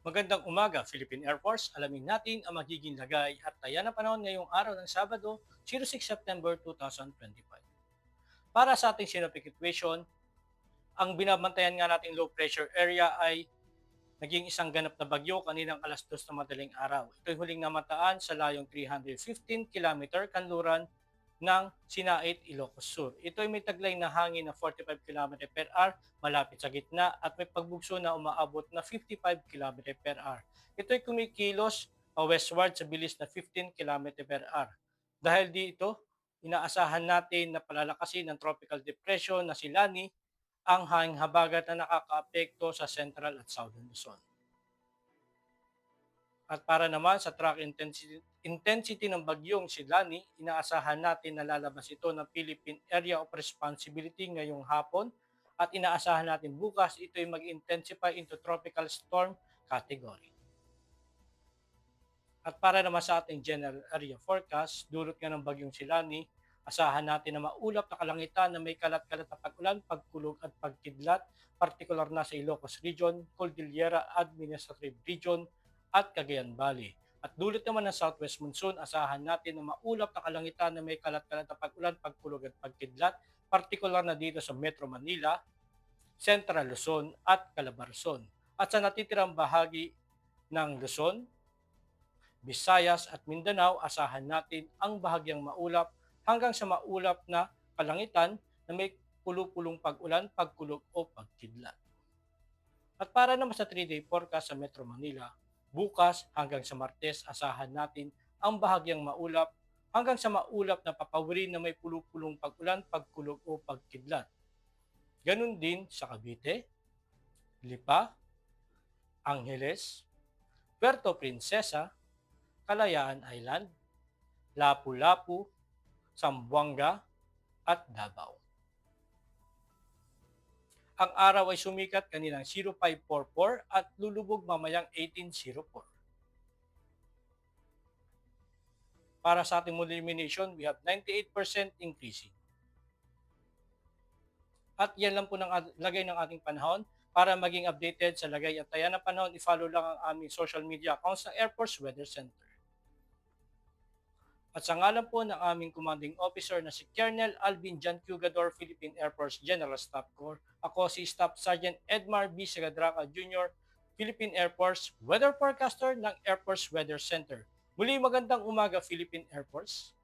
Magandang umaga, Philippine Air Force. Alamin natin ang magiging lagay at taya ng panahon ngayong araw ng Sabado, 6 September 2025. Para sa ating synoptic situation, ang binabantayan nga nating low pressure area ay naging isang ganap na bagyo kaninang alas 2 na madaling araw. Ito'y huling namataan sa layong 315 km kanluran ng Sinait, Ilocos Sur. Ito ay may taglay na hangin na 45 km per hour malapit sa gitna at may pagbugso na umaabot na 55 km per hour. Ito ay kumikilos westward sa bilis na 15 km per hour. Dahil dito, inaasahan natin na palalakasin ng tropical depression na si Lani ang hanging habagat na nakakaapekto sa Central at Southern Luzon. At para naman sa track intensity ng bagyong si Lani, inaasahan natin na lalabas ito ng Philippine Area of Responsibility ngayong hapon at inaasahan natin bukas ito ay mag-intensify into tropical storm category. At para naman sa ating general area forecast, dulot nga ng bagyong si Lani, asahan natin na maulap na kalangitan na may kalat-kalat na pag-ulan, pagkulog at pagkidlat, partikular na sa Ilocos Region, Cordillera Administrative Region at Cagayan Valley. At dulot naman ng southwest monsoon, asahan natin na maulap na kalangitan na may kalat-kalat na pag-ulan, pagkulog at pagkidlat, partikular na dito sa Metro Manila, Central Luzon at Calabarzon. At sa natitirang bahagi ng Luzon, Visayas at Mindanao, asahan natin ang bahagyang maulap hanggang sa maulap na kalangitan na may pulupulong pag-ulan, pagkulog o pagkidlat. At para naman sa 3-day forecast sa Metro Manila, bukas hanggang sa Martes, asahan natin ang bahagyang maulap hanggang sa maulap na papawiri na may pulupulong pag-ulan, pagkulog o pagkidlat. Ganon din sa Cavite, Lipa, Angeles, Puerto Princesa, Kalayaan Island, Lapu-Lapu, Zamboanga at Davao. Ang araw ay sumikat kaninang 0544 at lulubog mamayang 1804. Para sa ating moon illumination, we have 98% increasing. At yan lang po ng lagay ng ating panahon. Para maging updated sa lagay at taya ng panahon, i-follow lang ang aming social media accounts ng Air Force Weather Center. At sa ngalan po ng aming commanding officer na si Colonel Alvin John Cugador, Philippine Air Force General Staff Corps, ako si Staff Sergeant Edmar B. Sagadraca Jr., Philippine Air Force Weather Forecaster ng Air Force Weather Center. Muli magandang umaga, Philippine Air Force.